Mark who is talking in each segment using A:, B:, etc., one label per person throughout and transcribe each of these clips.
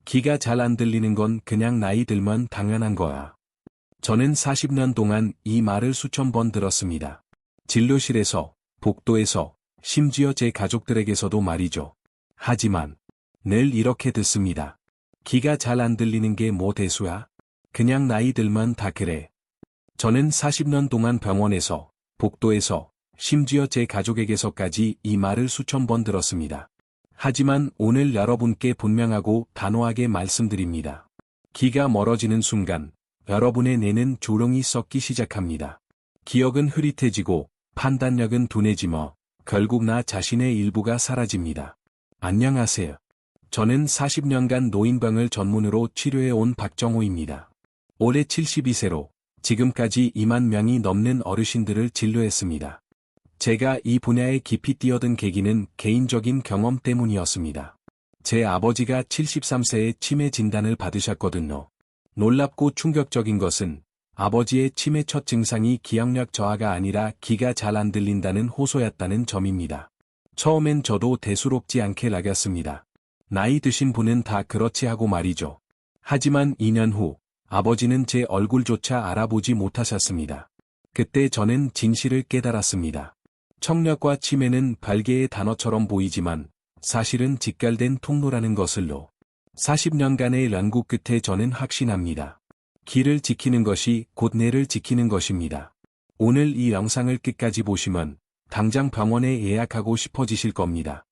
A: 귀가 잘 안 들리는 건 그냥 나이 들면 당연한 거야. 저는 40년 동안 이 말을 수천 번 들었습니다. 진료실에서, 복도에서, 심지어 제 가족들에게서도 말이죠. 하지만 늘 이렇게 듣습니다. 귀가 잘 안 들리는 게 뭐 대수야? 그냥 나이 들면 다 그래. 저는 40년 동안 병원에서, 복도에서, 심지어 제 가족에게서까지 이 말을 수천 번 들었습니다. 하지만 오늘 여러분께 분명하고 단호하게 말씀드립니다. 귀가 멀어지는 순간 여러분의 뇌는 조롱이 썩기 시작합니다. 기억은 흐릿해지고 판단력은 둔해지며 결국 나 자신의 일부가 사라집니다. 안녕하세요. 저는 40년간 노인병을 전문으로 치료해온 박정호입니다. 올해 72세로 지금까지 2만 명이 넘는 어르신들을 진료했습니다. 제가 이 분야에 깊이 뛰어든 계기는 개인적인 경험 때문이었습니다. 제 아버지가 73세에 치매 진단을 받으셨거든요. 놀랍고 충격적인 것은 아버지의 치매 첫 증상이 기억력 저하가 아니라 귀가 잘 안 들린다는 호소였다는 점입니다. 처음엔 저도 대수롭지 않게 낙였습니다. 나이 드신 분은 다 그렇지 하고 말이죠. 하지만 2년 후 아버지는 제 얼굴조차 알아보지 못하셨습니다. 그때 저는 진실을 깨달았습니다. 청력과 치매는 별개의 단어처럼 보이지만 사실은 직결된 통로라는 것을로. 40년간의 연구 끝에 저는 확신합니다. 귀를 지키는 것이 곧 뇌를 지키는 것입니다. 오늘 이 영상을 끝까지 보시면 당장 병원에 예약하고 싶어지실 겁니다.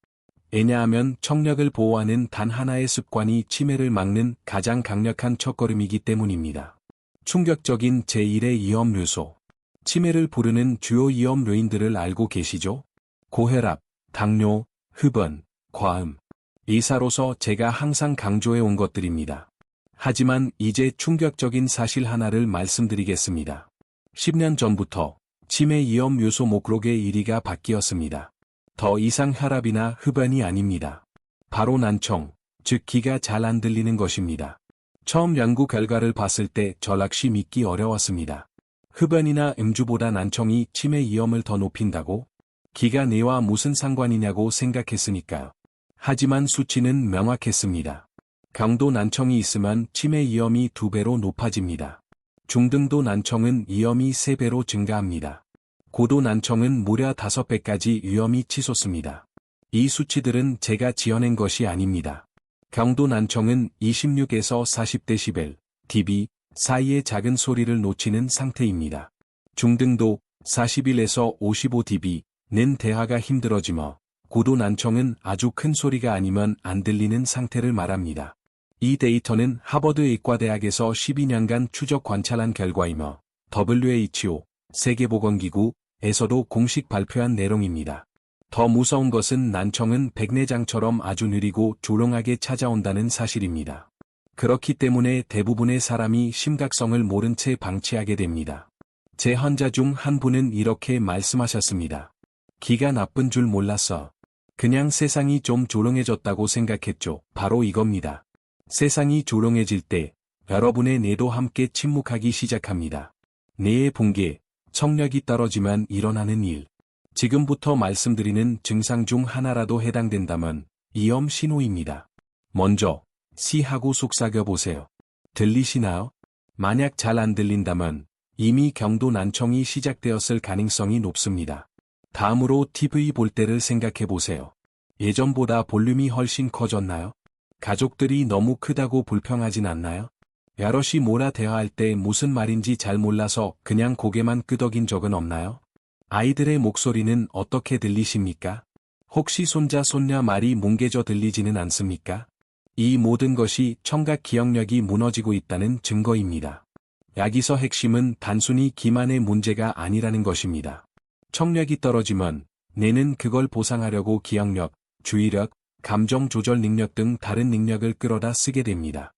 A: 왜냐하면 청력을 보호하는 단 하나의 습관이 치매를 막는 가장 강력한 첫걸음이기 때문입니다. 충격적인 제1의 위험 요소. 치매를 부르는 주요 위험 요인들을 알고 계시죠? 고혈압, 당뇨, 흡연, 과음. 의사로서 제가 항상 강조해 온 것들입니다. 하지만 이제 충격적인 사실 하나를 말씀드리겠습니다. 10년 전부터 치매 위험 요소 목록의 1위가 바뀌었습니다. 더 이상 혈압이나 흡연이 아닙니다. 바로 난청, 즉 귀가 잘 안 들리는 것입니다. 처음 연구 결과를 봤을 때 저 역시 믿기 어려웠습니다. 흡연이나 음주보다 난청이 치매 위험을 더 높인다고? 귀가 뇌와 무슨 상관이냐고 생각했으니까요. 하지만 수치는 명확했습니다. 경도 난청이 있으면 치매 위험이 2배로 높아집니다. 중등도 난청은 위험이 3배로 증가합니다. 고도 난청은 무려 5배까지 위험이 치솟습니다. 이 수치들은 제가 지어낸 것이 아닙니다. 경도 난청은 26에서 40dB, dB 사이의 작은 소리를 놓치는 상태입니다. 중등도 41에서 55dB는 대화가 힘들어지며 고도 난청은 아주 큰 소리가 아니면 안 들리는 상태를 말합니다. 이 데이터는 하버드 의과대학에서 12년간 추적 관찰한 결과이며 WHO, 세계보건기구에서도 공식 발표한 내용입니다. 더 무서운 것은 난청은 백내장처럼 아주 느리고 조용하게 찾아온다는 사실입니다. 그렇기 때문에 대부분의 사람이 심각성을 모른 채 방치하게 됩니다. 제 환자 중 한 분은 이렇게 말씀하셨습니다. 귀가 나쁜 줄 몰랐어. 그냥 세상이 좀 조용해졌다고 생각했죠. 바로 이겁니다. 세상이 조용해질 때 여러분의 뇌도 함께 침묵하기 시작합니다. 뇌의 붕괴, 청력이 떨어지면 일어나는 일. 지금부터 말씀드리는 증상 중 하나라도 해당된다면 위험 신호입니다. 먼저 하고 속삭여 보세요. 들리시나요? 만약 잘 안 들린다면 이미 경도 난청이 시작되었을 가능성이 높습니다. 다음으로 TV 볼 때를 생각해 보세요. 예전보다 볼륨이 훨씬 커졌나요? 가족들이 너무 크다고 불평하진 않나요? 여럿이 몰아 대화할 때 무슨 말인지 잘 몰라서 그냥 고개만 끄덕인 적은 없나요? 아이들의 목소리는 어떻게 들리십니까? 혹시 손자 손녀 말이 뭉개져 들리지는 않습니까? 이 모든 것이 청각 기억력이 무너지고 있다는 증거입니다. 여기서 핵심은 단순히 기만의 문제가 아니라는 것입니다. 청력이 떨어지면 뇌는 그걸 보상하려고 기억력, 주의력, 감정 조절 능력 등 다른 능력을 끌어다 쓰게 됩니다.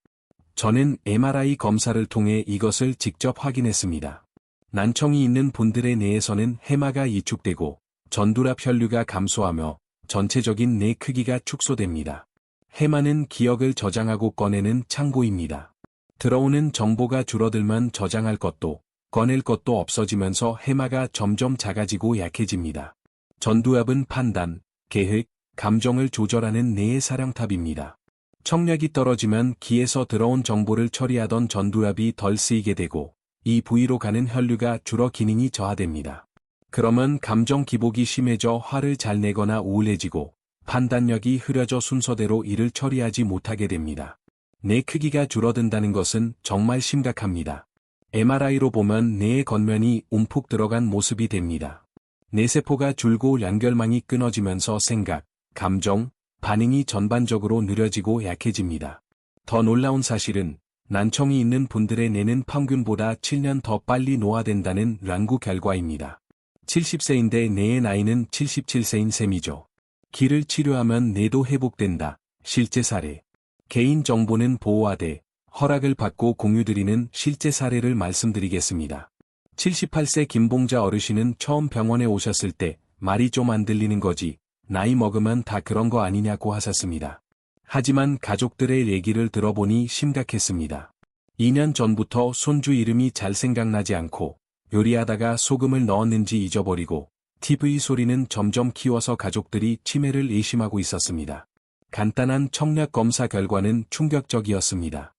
A: 저는 MRI 검사를 통해 이것을 직접 확인했습니다. 난청이 있는 분들의 뇌에서는 해마가 위축되고 전두랍 혈류가 감소하며 전체적인 뇌 크기가 축소됩니다. 해마는 기억을 저장하고 꺼내는 창고입니다. 들어오는 정보가 줄어들면 저장할 것도 꺼낼 것도 없어지면서 해마가 점점 작아지고 약해집니다. 전두엽은 판단, 계획, 감정을 조절하는 뇌의 사령탑입니다. 청력이 떨어지면 기에서 들어온 정보를 처리하던 전두엽이 덜 쓰이게 되고 이 부위로 가는 혈류가 줄어 기능이 저하됩니다. 그러면 감정 기복이 심해져 화를 잘 내거나 우울해지고 판단력이 흐려져 순서대로 일을 처리하지 못하게 됩니다. 뇌 크기가 줄어든다는 것은 정말 심각합니다. MRI로 보면 뇌의 겉면이 움푹 들어간 모습이 됩니다. 뇌세포가 줄고 연결망이 끊어지면서 생각, 감정, 반응이 전반적으로 느려지고 약해집니다. 더 놀라운 사실은 난청이 있는 분들의 뇌는 평균보다 7년 더 빨리 노화된다는 연구 결과입니다. 70세인데 뇌의 나이는 77세인 셈이죠. 기를 치료하면 뇌도 회복된다. 실제 사례. 개인 정보는 보호하되 허락을 받고 공유드리는 실제 사례를 말씀드리겠습니다. 78세 김봉자 어르신은 처음 병원에 오셨을 때 말이 좀 안 들리는 거지, 나이 먹으면 다 그런 거 아니냐고 하셨습니다. 하지만 가족들의 얘기를 들어보니 심각했습니다. 2년 전부터 손주 이름이 잘 생각나지 않고 요리하다가 소금을 넣었는지 잊어버리고 TV 소리는 점점 키워서 가족들이 치매를 의심하고 있었습니다. 간단한 청력 검사 결과는 충격적이었습니다.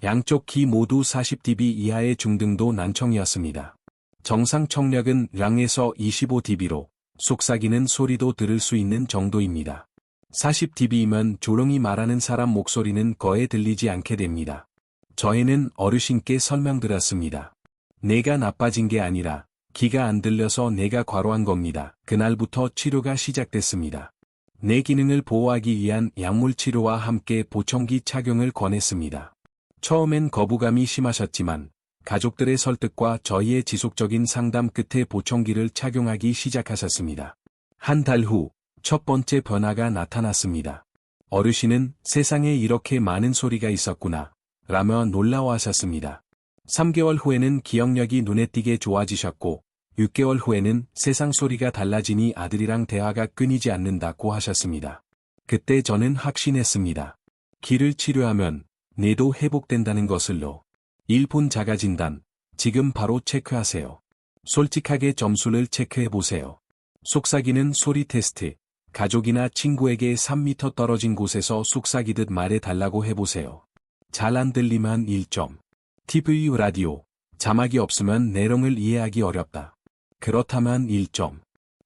A: 양쪽 귀 모두 40dB 이하의 중등도 난청이었습니다. 정상 청력은 0에서 25dB로 속삭이는 소리도 들을 수 있는 정도입니다. 40dB이면 조용히 말하는 사람 목소리는 거의 들리지 않게 됩니다. 저희는 어르신께 설명드렸습니다. 뇌가 나빠진 게 아니라 귀가 안 들려서 뇌가 과로한 겁니다. 그날부터 치료가 시작됐습니다. 뇌 기능을 보호하기 위한 약물 치료와 함께 보청기 착용을 권했습니다. 처음엔 거부감이 심하셨지만 가족들의 설득과 저희의 지속적인 상담 끝에 보청기를 착용하기 시작하셨습니다. 한 달 후 첫 번째 변화가 나타났습니다. 어르신은 세상에 이렇게 많은 소리가 있었구나 라며 놀라워하셨습니다. 3개월 후에는 기억력이 눈에 띄게 좋아지셨고 6개월 후에는 세상 소리가 달라지니 아들이랑 대화가 끊이지 않는다고 하셨습니다. 그때 저는 확신했습니다. 귀를 치료하면 뇌도 회복된다는 것을로. 1분 자가진단, 지금 바로 체크하세요. 솔직하게 점수를 체크해보세요. 속삭이는 소리 테스트, 가족이나 친구에게 3m 떨어진 곳에서 속삭이듯 말해달라고 해보세요. 잘 안 들리면 1점. TV 라디오, 자막이 없으면 내용을 이해하기 어렵다. 그렇다면 1점.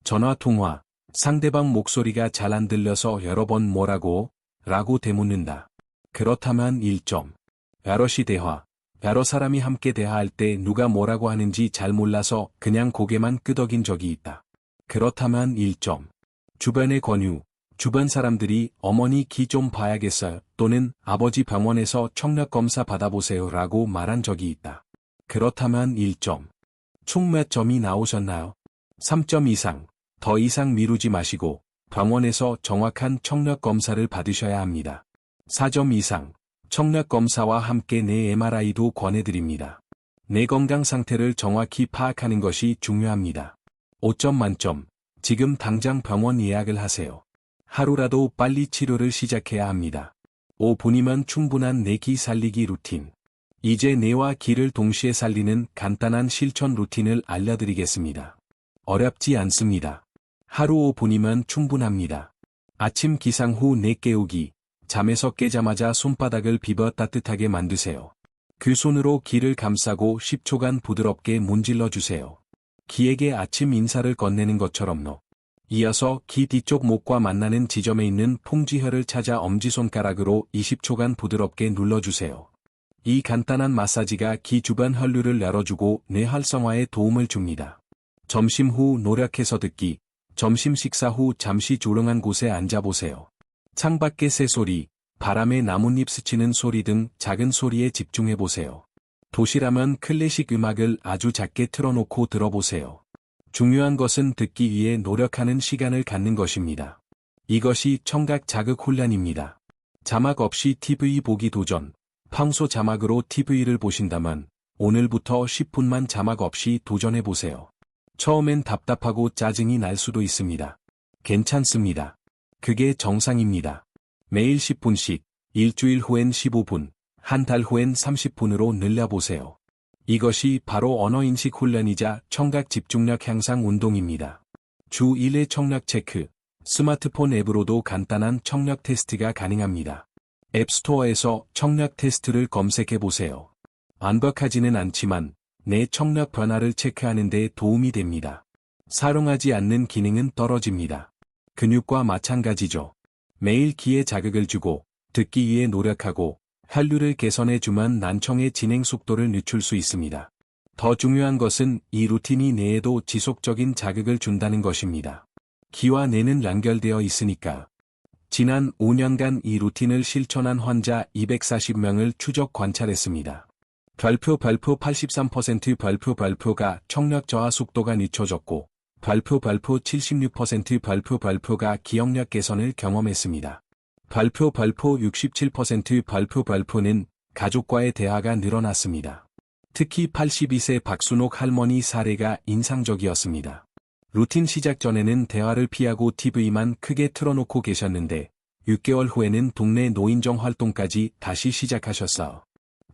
A: 전화 통화, 상대방 목소리가 잘 안 들려서 여러 번 뭐라고? 라고 되묻는다. 그렇다면 1점. 여럿이 대화, 여러 사람이 함께 대화할 때 누가 뭐라고 하는지 잘 몰라서 그냥 고개만 끄덕인 적이 있다. 그렇다면 1점. 주변의 권유, 주변 사람들이 어머니 귀 좀 봐야겠어요 또는 아버지 병원에서 청력 검사 받아보세요 라고 말한 적이 있다. 그렇다면 1점. 총 몇 점이 나오셨나요? 3점 이상, 더 이상 미루지 마시고 병원에서 정확한 청력 검사를 받으셔야 합니다. 4점 이상, 청력 검사와 함께 뇌 MRI도 권해드립니다. 뇌 건강 상태를 정확히 파악하는 것이 중요합니다. 5점 만점, 지금 당장 병원 예약을 하세요. 하루라도 빨리 치료를 시작해야 합니다. 5분이면 충분한 뇌 귀 살리기 루틴. 이제 뇌와 귀를 동시에 살리는 간단한 실천 루틴을 알려드리겠습니다. 어렵지 않습니다. 하루 5분이면 충분합니다. 아침 기상 후 뇌 깨우기, 잠에서 깨자마자 손바닥을 비벼 따뜻하게 만드세요. 그 손으로 귀를 감싸고 10초간 부드럽게 문질러 주세요. 귀에게 아침 인사를 건네는 것처럼요. 이어서 귀 뒤쪽 목과 만나는 지점에 있는 풍지혈을 찾아 엄지손가락으로 20초간 부드럽게 눌러주세요. 이 간단한 마사지가 귀 주변 혈류를 열어주고 뇌 활성화에 도움을 줍니다. 점심 후 노력해서 듣기, 점심 식사 후 잠시 조용한 곳에 앉아보세요. 창밖의 새소리, 바람에 나뭇잎 스치는 소리 등 작은 소리에 집중해보세요. 도시라면 클래식 음악을 아주 작게 틀어놓고 들어보세요. 중요한 것은 듣기 위해 노력하는 시간을 갖는 것입니다. 이것이 청각 자극 훈련입니다. 자막 없이 TV 보기 도전. 평소 자막으로 TV를 보신다면 오늘부터 10분만 자막 없이 도전해보세요. 처음엔 답답하고 짜증이 날 수도 있습니다. 괜찮습니다. 그게 정상입니다. 매일 10분씩, 일주일 후엔 15분, 한 달 후엔 30분으로 늘려보세요. 이것이 바로 언어인식 훈련이자 청각 집중력 향상 운동입니다. 주 1회 청력 체크, 스마트폰 앱으로도 간단한 청력 테스트가 가능합니다. 앱스토어에서 청력 테스트를 검색해 보세요. 완벽하지는 않지만 내 청력 변화를 체크하는 데 도움이 됩니다. 사용하지 않는 기능은 떨어집니다. 근육과 마찬가지죠. 매일 귀에 자극을 주고 듣기 위해 노력하고 혈류를 개선해주면 난청의 진행 속도를 늦출 수 있습니다. 더 중요한 것은 이 루틴이 뇌에도 지속적인 자극을 준다는 것입니다. 귀와 뇌는 연결되어 있으니까. 지난 5년간 이 루틴을 실천한 환자 240명을 추적 관찰했습니다. 별표 83% 별표가 청력 저하 속도가 늦춰졌고 별표 76% 별표가 기억력 개선을 경험했습니다. 별표 67% 별표는 가족과의 대화가 늘어났습니다. 특히 82세 박순옥 할머니 사례가 인상적이었습니다. 루틴 시작 전에는 대화를 피하고 TV만 크게 틀어놓고 계셨는데 6개월 후에는 동네 노인정 활동까지 다시 시작하셨어.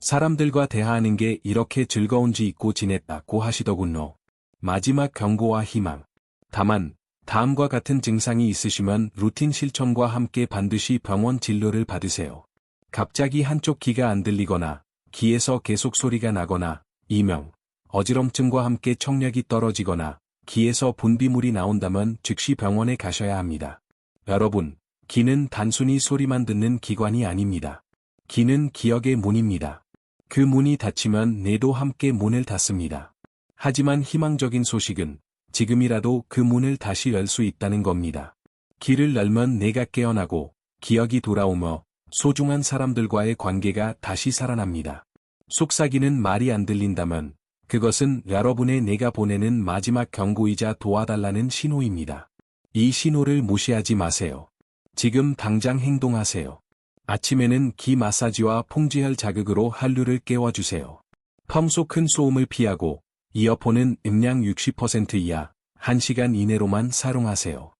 A: 사람들과 대화하는 게 이렇게 즐거운지 잊고 지냈다고 하시더군요. 마지막 경고와 희망. 다만 다음과 같은 증상이 있으시면 루틴 실천과 함께 반드시 병원 진료를 받으세요. 갑자기 한쪽 귀가 안 들리거나 귀에서 계속 소리가 나거나 이명, 어지럼증과 함께 청력이 떨어지거나 귀에서 분비물이 나온다면 즉시 병원에 가셔야 합니다. 여러분, 귀는 단순히 소리만 듣는 기관이 아닙니다. 귀는 기억의 문입니다. 그 문이 닫히면 뇌도 함께 문을 닫습니다. 하지만 희망적인 소식은 지금이라도 그 문을 다시 열 수 있다는 겁니다. 귀를 열면 뇌가 깨어나고 기억이 돌아오며 소중한 사람들과의 관계가 다시 살아납니다. 속삭이는 말이 안 들린다면 그것은 여러분의 뇌가 보내는 마지막 경고이자 도와달라는 신호입니다. 이 신호를 무시하지 마세요. 지금 당장 행동하세요. 아침에는 귀 마사지와 풍지혈 자극으로 혈류를 깨워주세요. 평소 큰 소음을 피하고 이어폰은 음량 60% 이하, 1시간 이내로만 사용하세요.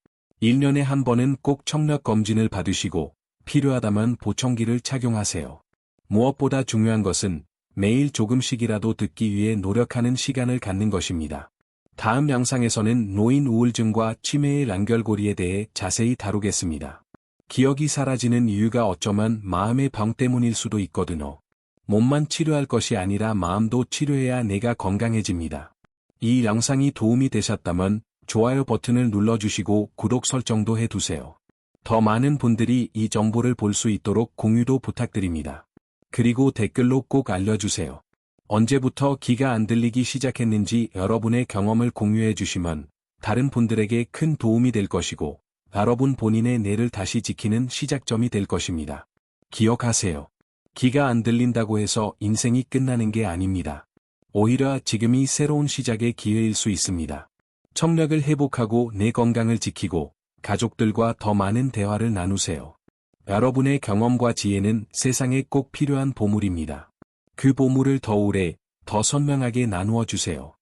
A: 1년에 한 번은 꼭 청력 검진을 받으시고 필요하다면 보청기를 착용하세요. 무엇보다 중요한 것은 매일 조금씩이라도 듣기 위해 노력하는 시간을 갖는 것입니다. 다음 영상에서는 노인 우울증과 치매의 연결고리에 대해 자세히 다루겠습니다. 기억이 사라지는 이유가 어쩌면 마음의 병 때문일 수도 있거든요. 몸만 치료할 것이 아니라 마음도 치료해야 뇌가 건강해집니다. 이 영상이 도움이 되셨다면 좋아요 버튼을 눌러주시고 구독 설정도 해두세요. 더 많은 분들이 이 정보를 볼 수 있도록 공유도 부탁드립니다. 그리고 댓글로 꼭 알려주세요. 언제부터 귀가 안 들리기 시작했는지 여러분의 경험을 공유해 주시면 다른 분들에게 큰 도움이 될 것이고 여러분 본인의 뇌를 다시 지키는 시작점이 될 것입니다. 기억하세요. 귀가 안 들린다고 해서 인생이 끝나는 게 아닙니다. 오히려 지금이 새로운 시작의 기회일 수 있습니다. 청력을 회복하고 뇌 건강을 지키고 가족들과 더 많은 대화를 나누세요. 여러분의 경험과 지혜는 세상에 꼭 필요한 보물입니다. 그 보물을 더 오래, 더 선명하게 나누어 주세요.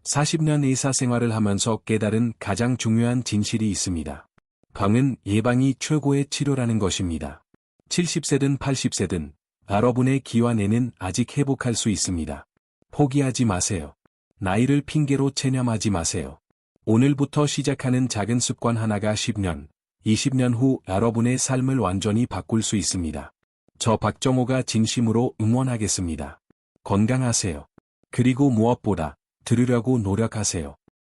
A: 40년 의사 생활을 하면서 깨달은 가장 중요한 진실이 있습니다. 병은 예방이 최고의 치료라는 것입니다. 70세든 80세든 여러분의 귀와 뇌는 아직 회복할 수 있습니다. 포기하지 마세요. 나이를 핑계로 체념하지 마세요. 오늘부터 시작하는 작은 습관 하나가 10년, 20년 후 여러분의 삶을 완전히 바꿀 수 있습니다. 저 박정호가 진심으로 응원하겠습니다. 건강하세요. 그리고 무엇보다 들으려고 노력하세요.